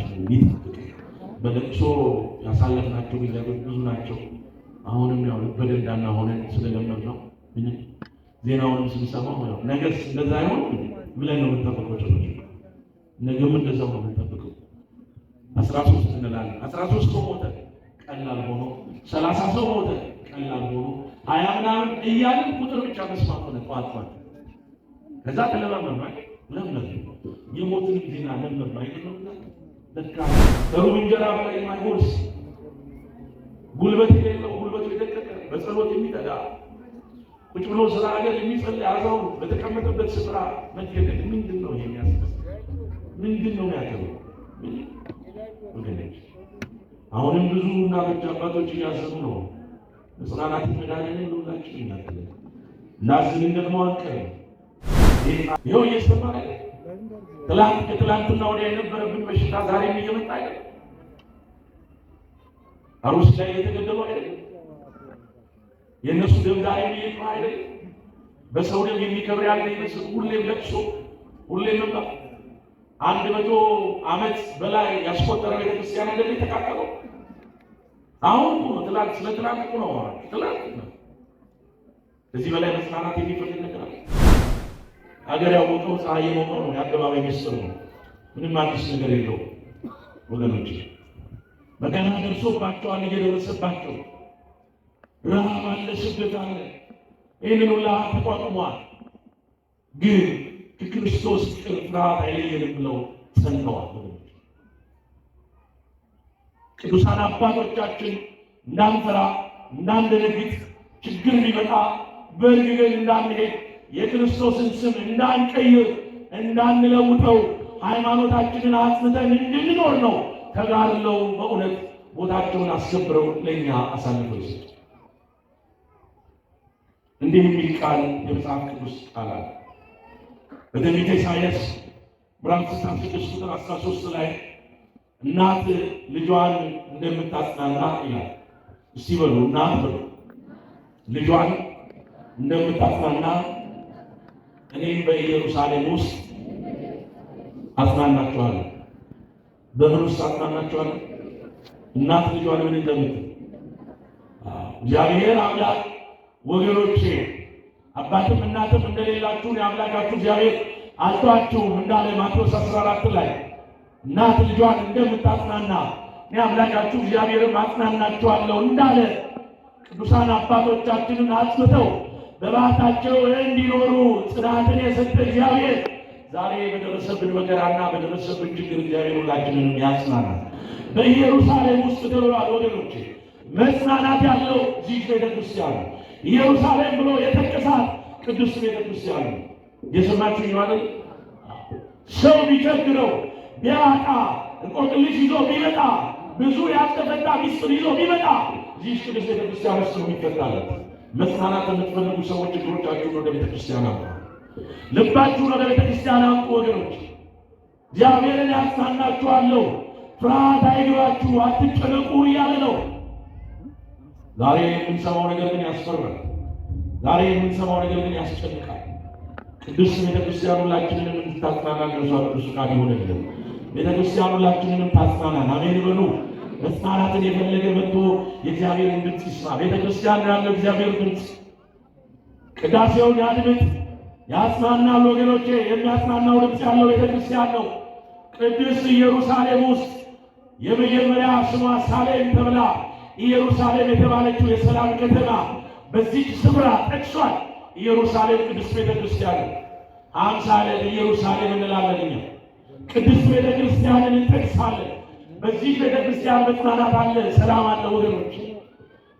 ሁላችንም ይጠብቅ። በለቅሶ ያሳለፍናቸው ጊዜያቶች ብዙ ናቸው። አሁንም ያው በደንዳና ሆነን ስለለመድነው ምንም ዜናውንም ስንሰማው ያው ነገስ እንደዛ አይሆን ብለን ነው የምንጠብቀው። ነገም እንደዛው ነው የምንጠብቀው። 13 እንላለን። 13 ሰው ሞተ ቀላል ሆኖ 30 ሰው ሞተ ቀላል ሆኖ 20 ምናምን እያልን ቁጥር ብቻ መስማት ሆነ ጧት። ከዛ ተለማመን ማለት ለምን የሞትን ዜና ለምን አይደለም ለካ ሩብ እንጀራ በላይ ማይጎርስ ጉልበት የሌለው ጉልበቱ የደቀቀ በጸሎት የሚጠጋ ቁጭ ብሎ ስለ ሀገር የሚጸልይ አዛውንት በተቀመጠበት ስፍራ መገደል ምንድን ነው የሚያስደስት? ምንድን ነው ያለው? ወገኖች አሁንም ብዙ እናቶች አባቶች እያዘኑ ነው። መጽናናት መድኃኒዓለም ሁላችን ይናገራል። እናዝን ደግሞ አንቀርም። ይኸው እየሰማን ከትላንትና ወዲያ የነበረብን በሽታ ዛሬም እየመጣ አይደል? አሩስ ላይ የተገደሉ አይደል? የእነሱ ደም ዛሬም እየጮኸ አይደል? በሰው ደም የሚከብር ያለ ይመስል ሁሌም ለቅሶ ሁሌም መባ 100 ዓመት በላይ ያስቆጠረ ቤተክርስቲያን አይደል የተቃጠለው? አሁን ትላንት ስለ ትላንት ነው ትላንት ነው። እዚህ በላይ መጽናናት የሚፈልግ ነገር አለ? አገር ያወቀው ፀሐይ የሞቀው ነው። የአደባባይ ምስጢር ነው። ምንም አዲስ ነገር የለውም ወገኖች። መከራ ደርሶባቸዋል፣ እየደረሰባቸው ረሃብ አለ፣ ስደት አለ። ይህንን ሁላ ተቋቁሟል። ግን ከክርስቶስ ፍቅር ፍርሃት አይለየንም ብለው ጸንተዋል። ቅዱሳን አባቶቻችን እንዳንፈራ እንዳንደነግጥ፣ ችግር ቢመጣ በእርግገን እንዳንሄድ፣ የክርስቶስን ስም እንዳንቀይር እንዳንለውጠው፣ ሃይማኖታችንን አጽንተን እንድንኖር ነው ተጋድለው በእውነት ቦታቸውን አስከብረው ለእኛ አሳልፈው ይሰጡ። እንዲህ የሚል ቃል የመጽሐፍ ቅዱስ ቃል አለ። በትንቢተ ኢሳይያስ ምዕራፍ 66 ቁጥር 13 ላይ እናት ልጇን እንደምታጽናና ይላል። እስቲ በሉ እናት በሉ ልጇን እንደምታጽናና እኔም በኢየሩሳሌም ውስጥ አጽናናችኋለሁ። በምን ውስጥ አጽናናችኋለሁ? እናት ልጇን ምን እንደምትል እግዚአብሔር አምላክ ወገኖቼ አባትም እናትም እንደሌላችሁ የአምላካችሁ እግዚአብሔር አልተዋችሁም እንዳለ ማቴዎስ 14 ላይ እናት ልጇን እንደምታጽናና እኔ አምላካችሁ እግዚአብሔርም አጽናናችኋለሁ እንዳለ ቅዱሳን አባቶቻችንን አጽንተው በባህታቸው እንዲኖሩ ጽናትን የሰጠ እግዚአብሔር ዛሬ በደረሰብን መከራና በደረሰብን ችግር እግዚአብሔር ሁላችንንም ያጽናናል። በኢየሩሳሌም ውስጥ ተብሏል ወገኖቼ። መጽናናት ያለው እዚህ ቤተክርስቲያን ነው። ኢየሩሳሌም ብሎ የተቀሳት ቅዱስ ቤተክርስቲያን ነው። የሰማችሁ ይዋል። ሰው ቢቸግረው ቢያጣ እንቆቅልሽ ይዞ ቢመጣ ብዙ ያልተፈታ ሚስጥር ይዞ ቢመጣ እዚህ ቅዱስ ቤተክርስቲያን ውስጥ ነው የሚፈታለት። መጽናናት የምትፈልጉ ሰዎች እግሮቻችሁን ወደ ቤተክርስቲያን አምጡ፣ ልባችሁን ወደ ቤተክርስቲያን አምጡ ወገኖች። እግዚአብሔርን ያጽናናችኋለሁ፣ ፍርሃት አይግባችሁ፣ አትጨነቁ እያለ ነው። ዛሬ የምንሰማው ነገር ግን ያስፈራል። ዛሬ የምንሰማው ነገር ግን ያስጨንቃል። ቅዱስ ቤተክርስቲያን ሁላችንንም እንድታጽናና ለሷ ቅዱስ ቃል ይሆንልን። ቤተክርስቲያን ሁላችንንም ታጽናናን። አሜን በሉ። መጽናናትን የፈለገ መጥቶ የእግዚአብሔርን ድምፅ ይስማ። ቤተክርስቲያን ያለው እግዚአብሔር ድምፅ ቅዳሴውን ያድምጥ፣ ያጽናናል ወገኖቼ። የሚያጽናናው ድምፅ ያለው ቤተክርስቲያን ነው። ቅድስት ኢየሩሳሌም ውስጥ የመጀመሪያ ስሟ ሳሌም ተብላ ኢየሩሳሌም የተባለችው የሰላም ከተማ በዚህ ስፍራ ጠቅሷል። ኢየሩሳሌም ቅድስት ቤተክርስቲያን አምሳለ ኢየሩሳሌም እንላለን እኛ። ቅድስት ቤተክርስቲያንን እንጠቅሳለን። በዚህ ቤተክርስቲያን መጽናናት አለ፣ ሰላም አለ ወገኖች።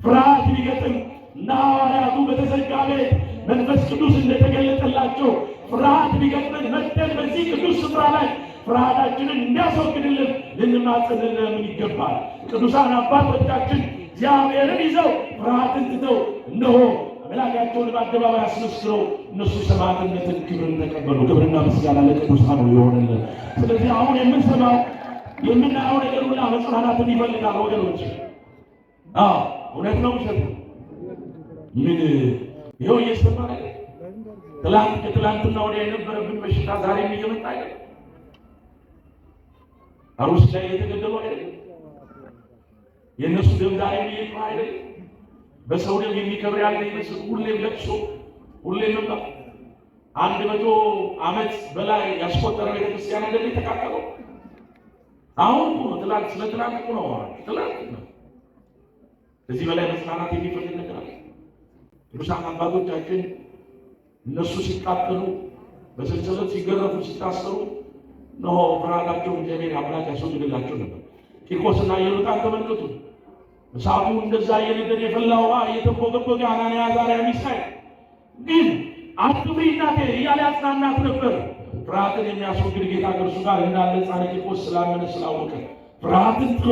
ፍርሃት ቢገጥም እና ሐዋርያቱ በተዘጋ ቤት መንፈስ ቅዱስ እንደተገለጠላቸው ፍርሃት ቢገጥመን መጥተን በዚህ ቅዱስ ስፍራ ላይ ፍርሃታችንን እንዲያስወግድልን ልንማጸንልን ይገባል። ቅዱሳን አባቶቻችን እግዚአብሔርን ይዘው ፍርሃትን ትተው እነሆ አምላካቸውን በአደባባይ አስመስክረው እነሱ ሰማዕትነትን ክብርን ተቀበሉ። ክብርና ምስጋና ለቅዱሳኑ ይሆንልን። ስለዚህ አሁን የምንሰማው የምናየው ነገር ሁላ መጽናናትን ይፈልጋል ወገኖች። እውነት ነው ውሸት ነው? ምን ይኸው እየሰማን ከትላንትና ወዲያ የነበረብን በሽታ ዛሬም እየመጣ አይደል? አሩስ ላይ የተገደሉ አይደለም። የእነሱ ደም ዛሬ የሚሄድ አይደለም። በሰው ደም የሚከብር ያለ ይመስል ሁሌም ለቅሶ ሁሌም መባ 100 ዓመት በላይ ያስቆጠረ ቤተክርስቲያን አይደለም የተቃጠለው። አሁን ትላንት ስለ ትላንት ነው ትላንት ነው። ከዚህ በላይ መጽናናት የሚፈልግ ነገር አለ? ቅዱሳን አባቶቻችን እነሱ ሲቃጠሉ በሰንሰለት ሲገረፉ ሲታሰሩ ነው ፍርሃታቸውን እግዚአብሔር አምላክ ያስወግድላቸው ነበር። ቂርቆስና ኢዮርብዓም ተመልከቱ። እሳቱ እንደዛ እየነደደ የፈላ ውሃ እየተንቦገቦገ አናንያ አዛርያ ሚሳኤል ግን አትፍሪ እናቴ እያለ ያጽናናት ነበር። ፍርሃትን የሚያስወግድ ጌታ ከእርሱ ጋር እንዳለ ሕፃነ ቂርቆስ ስላመነ ስላወቀ ፍርሃትን ጥሎ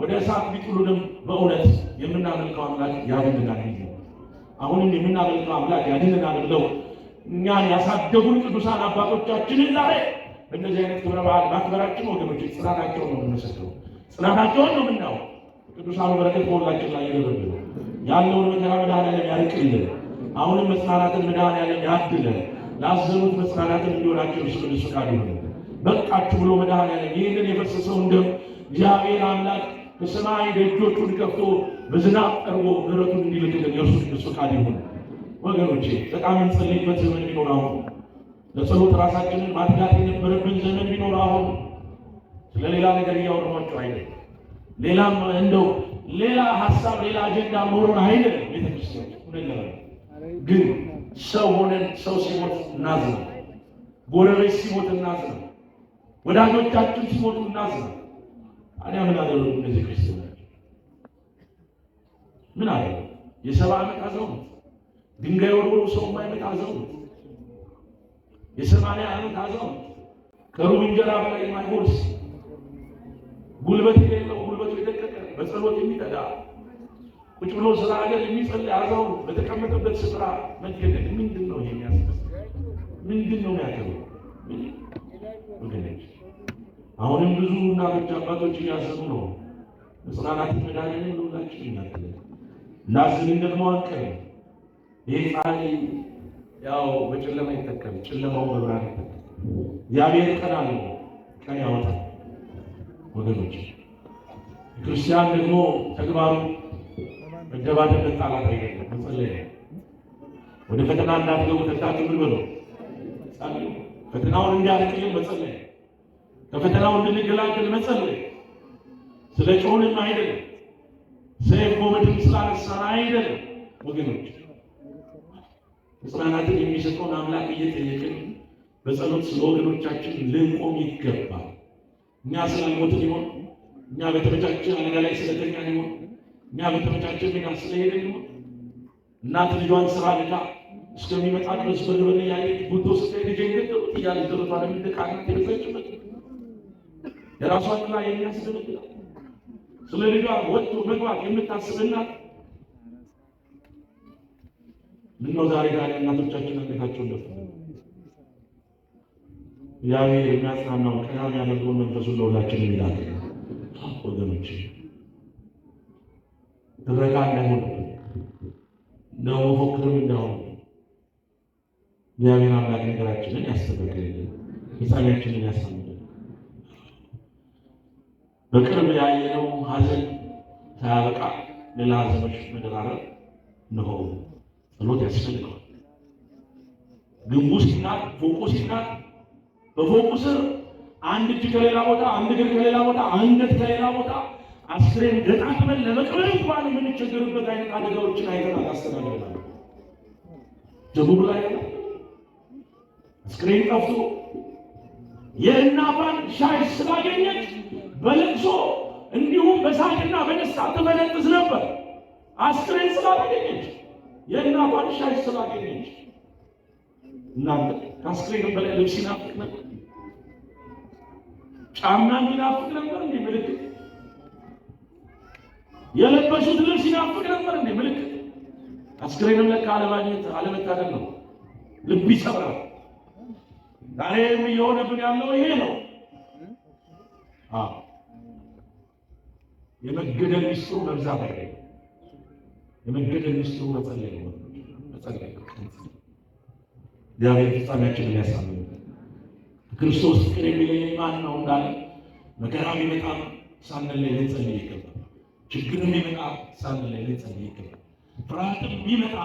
ወደ እሳት ቢጥሉንም በእውነት የምናመልከው አምላክ ያድነናል። አሁንም የምናመልከው አምላክ ያድነናል ብለው እኛን ያሳደጉን ቅዱሳን አባቶቻችንን ዛሬ በእነዚህ አይነት ክብረ በዓል ማክበራችን ወገኖች ጽናታቸውን ነው የምንመሰክረው፣ ጽናታቸውን ነው የምናየው። ቅዱሳኑ በረከት በሁላችን ላይ ይደረግልን። ያለውን መከራ መድኃኔዓለም ያርቅልን። አሁንም መጽናናትን መድኃኔዓለም ያድለን። ላዘኑት መጽናናትን እንዲሆናቸው እርሱ ቅዱስ ፈቃዱ ይሁን። በቃችሁ ብሎ መድኃኔዓለም ይህንን የፈሰሰውን ደም እግዚአብሔር አምላክ ከሰማይ ደጆቹን ከፍቶ በዝናብ ጠርቦ ምሕረቱን እንዲልክልን የእርሱ ቅዱስ ፈቃዱ ይሁን። ወገኖቼ በጣም እንጸልይበት ዘመን ቢኖር አሁን፣ ለጸሎት ራሳችንን ማትጋት የነበረብን ዘመን ቢኖር አሁን። ስለሌላ ነገር እያወራኋቸው አይደለም። ሌላም እንደው ሌላ ሀሳብ ሌላ አጀንዳ ኖሮን አይደለም። ቤተክርስቲያን ግን ሰው ሆነን ሰው ሲሞት እናዝናል። ጎረቤት ሲሞት እናዝናል። ወዳጆቻችን ሲሞቱ እናዝናል። ታዲያ ምን አደረጉ እነዚህ ክርስቲያኖች? ምን አደረጉ? የ70 ዓመት አዛውንት ድንጋይ ወርውሮ ሰው የማይመታ አዛውንት፣ የ80 ዓመት አዛውንት ከሩብ እንጀራ በላይ የማይጎርስ ጉልበት የሌለው ጉልበቱ የደቀቀ በጸሎት የሚጠጋ ቁጭ ብሎ ስለ ሀገር የሚጸልይ አዛውንት በተቀመጠበት ስፍራ መገደል ምንድን ነው የሚያስበው? ምንድን ነው የሚያከብረው? ወገኖች አሁንም ብዙ እናቶች አባቶች እያዘኑ ነው። መጽናናት መድኃኔዓለም ለሁላችን ይናገራል። እናዝንን ደግሞ አንቀርም። ይህ ፀሐይ ያው በጨለማ ይተካል፣ ጨለማው በብርሃን ይተካል። እግዚአብሔር ቀን አለው፣ ቀን ያወጣል። ወገኖች ክርስቲያን ደግሞ ተግባሩ መደባደብ መጣላት አይደለም፣ መጸለይ። ወደ ፈተና እንዳትገቡ ተግታችሁ ምን በሉ ጸልዩ። ፈተናውን እንዲያርቅልን መጸለይ፣ ከፈተናው እንድንገላገል መጸለይ። ስለ ጮህንም አይደለም፣ ሰይፍ ጎመድም ስላነሳን አይደለም። ወገኖች መጽናናትን የሚሰጠውን አምላክ እየጠየቅን በጸሎት ስለ ወገኖቻችን ልንቆም ይገባል። እኛ ስላልሞትን ይሆን? እኛ በተመቻቸ አልጋ ላይ ስለተኛን ይሆን? እኛ በተመቻቸ ሜዳ ስለሄድን ይሆን? እናት ልጇን ስራ ልካ እስከሚመጣ ድረስ በርበሬ ያየች ጉቶ ስትሄድ ልጄን ገደሉት እያለች ደረቷን የሚደቃናት የበሰችበት የራሷን ጥላ የሚያስደነግጣት ስለ ልጇ ወጥቶ መግባት የምታስብ እናት ምነው ዛሬ እናቶቻችን አንገታቸውን ደፉ? እግዚአብሔር የሚያጽናናው ቀና የሚያደርገውን መንፈሱን ለሁላችን ይላል። ወገኖች ትረካ እንዳይሆን ነው ፎክርም እንዳይሆን እግዚአብሔር አምላክ ነገራችንን ያስተካክልልን፣ ፍጻሜያችንን ያሳምርልን። በቅርብ ያየነው ሐዘን ሳያበቃ ሌላ ሐዘኖች መደራረብ ነው። ጸሎት ያስፈልገዋል። ግንቡ ሲናድ ፎቁ ሲናድ በፎቁ ስር አንድ እጅ ከሌላ ቦታ፣ አንድ እግር ከሌላ ቦታ፣ አንገት ከሌላ ቦታ አስክሬን ገጣጥመን ለመቅበር እንኳን የምንቸገርበት አይነት አደጋዎችን አይተናል፣ አስተናግደናል። ደቡብ ላይ አስክሬን ጠፍቶ የእናቷን ሻይ ስላገኘች በለቅሶ እንዲሁም በሳቅና በደስታ ትመለጥስ ነበር። አስክሬን ስላገኘች የእናቷን ሻይ ስላገኘች። እናንተ ከአስክሬን በላይ ልብስ ይናፍቅ ነበር፣ ጫማ ይናፍቅ ነበር እንዴ? ምልክት የለበሱት ልብስ ይናፍቅ ነበር እንዴ? ምልክት አስክሬንም ለካ አለማግኘት አለመታደል ነው። ልብ ይሰብራል። ዛሬም እየሆነብን ያለው ይሄ ነው። የመገደል ሚስጥሩ መብዛት አይደለም። የመገደል ሚስጥሩ መጸለይ ነው። መጸለይ እግዚአብሔር ፍጻሜያችንን ያሳምረን። ክርስቶስ ፍቅር የሚለኝ ማን ነው እንዳለ መከራ ቢመጣ ሳንለይ ልንጸልይ ይገባል። ችግርም ቢመጣ ሳንለይ ልንጸልይ ይገባል። ፍርሃትም ቢመጣ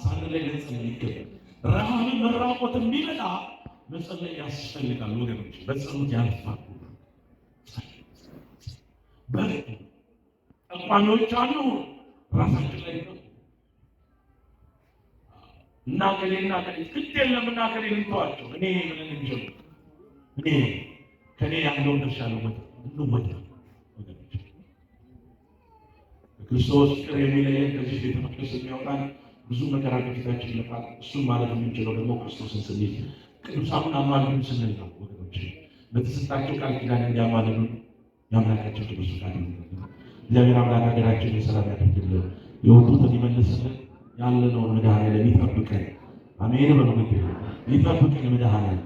ሳንለይ ልንጸልይ ይገባል። ረሃብም መራቆትም ቢመጣ መጸለይ ያስፈልጋል ወገኖች። በጸሎት ያልፋሉ። በርቱ። ጠቋሚዎች አሉ ራሳችን ላይ ነው እና ከሌና ግድ የለም እና ከሌላ እንተዋቸው። እኔ ምን እንጀምር? እኔ ከኔ ያለው ድርሻ ነው እንወጣ ወገኖች። ክርስቶስ ፍቅር የሚለየን ከዚህ ቤተ መቅደስ የሚያወጣን ብዙ መከራ ከፊታችን ይመጣል። እሱን ማለት የምንችለው ደግሞ ክርስቶስን ስንይዝ ቅዱሳኑን አማልዱን ስንል ነው ወገኖች። በተሰጣቸው ቃል ኪዳን እንዲያማልዱ የአምላካቸው ቅዱስ ቃል እግዚአብሔር አምላክ ሀገራችንን ሰላም ያደርግልን፣ የወጡትን ይመልስልን፣ ያለነውን መድኃኔዓለም ይጠብቀን። አሜን በሉ። ይጠብቀን መድኃኔዓለም።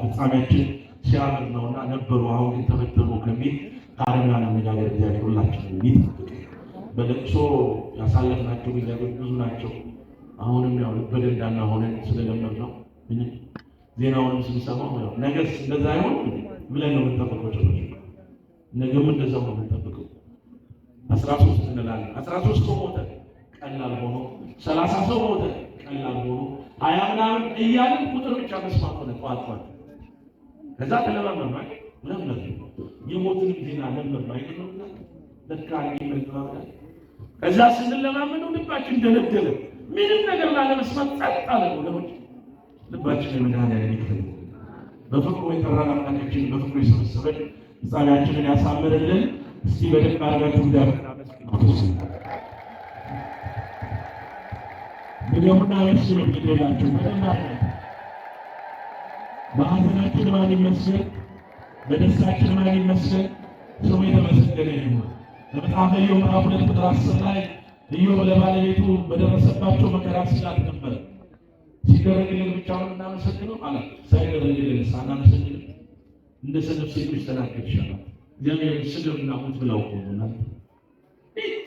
ፍጻሜያችን ሲያምር ነውና ነበሩ አሁን ግን ተበተኑ ከሚል ከአረማውያን አነጋገር እግዚአብሔር ሁላችንን ይጠብቀን። በለቅሶ ያሳለፍናቸው ጊዜያቶች ብዙ ናቸው። አሁንም ያው በደንዳና ሆነን ስለለመድነው ዜናውንም ስንሰማው ያው ነገስ እንደዛ አይሆን ብለን ነው የምንጠብቀው። ነገም እንደዛው ነው የምንጠብቀው። 13 እንላለን። 13 ሰው ሞተ ቀላል ሆኖ 30 ሰው ሞተ ቀላል ሆኖ 20 ምናምን እያልን ቁጥር ብቻ መስማት ሆነ ጧት። ከዛ ተለማመድን ማለት ለምን የሞትን ዜና ለምን አይደለም ለካ ይመጣል። ከዛ ስንለማመደው ልባችን ደለደለ። ምንም ነገር ላለመስማት ጸጥ አለ ነው። ልባችን የመድኃኔዓለም ይክፈል። በፍቅሩ የጠራን አምላካችን በፍቅሩ የሰበሰበን ፍጻሜያችንን ያሳምርልን። እስቲ በደንብ አድርጋችሁ እግዚአብሔርን አመስግኑ። በደምና መስሉ ይደላችሁ በደንብ በሐዘናችን ማን ይመስገን፣ በደስታችን ማን ይመስገን። ስሙ የተመሰገነ ይሁን። በመጽሐፈ ኢዮብ ምዕራፍ 2 ቁጥር 10 ላይ ኢዮብ ለባለቤቱ በደረሰባቸው መከራ ሲላት ነበር። ሲደረግልን ብቻውን እናመሰግነው አላት። ሳይደረግልን ሳናመሰግነው እንደ ሰነፍ ሴቶች ተናገርሽ አላት። እግዚአብሔር ስድብና ሞት ብለው ቆሙና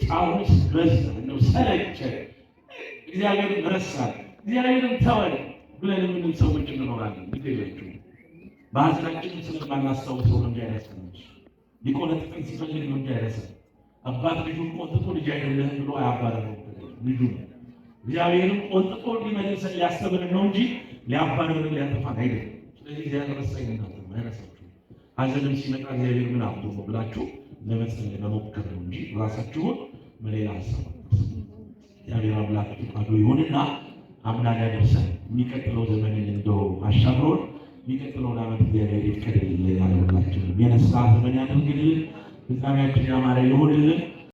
ጫውስ በዛ ነው ሰለቸ እግዚአብሔርን ረሳን እግዚአብሔርን ተወን ብለን የምንል ሰዎች እንኖራለን። ይገኛችሁ በሐዘናችን ስለማናስታውሰው ነው እንዳይረሳን ሊቆነጥጠን ሲፈልግ ነው እንዳይረሳን። አባት ልጁን ቆንጥጦ ልጅ አይደለህም ብሎ አያባረረው ልጁ እግዚአብሔርም ቆንጥጦ ሊመልሰን ሊያስተምረን ነው እንጂ ሊያባረረን ሊያጠፋን አይደለም። ስለዚህ እግዚአብሔር ረሳኝ እናንተ አይረሳችሁ። ሐዘንም ሲመጣ እግዚአብሔር ምን አብዶ ነው ብላችሁ ለመጸለይ መሞከር ነው እንጂ ራሳችሁን በሌላ ሀሳብ እግዚአብሔር አምላክ ፈቃዱ ይሁንና አምላክ ያደርሰን። የሚቀጥለው ዘመን እንደው አሻግሮን የሚቀጥለውን ዓመት እግዚአብሔር ይፍቀድልን። ያለሁላችን የነሳ ዘመን ያደርግልን። ፍጻሜያችን ያማረ ይሁንልን።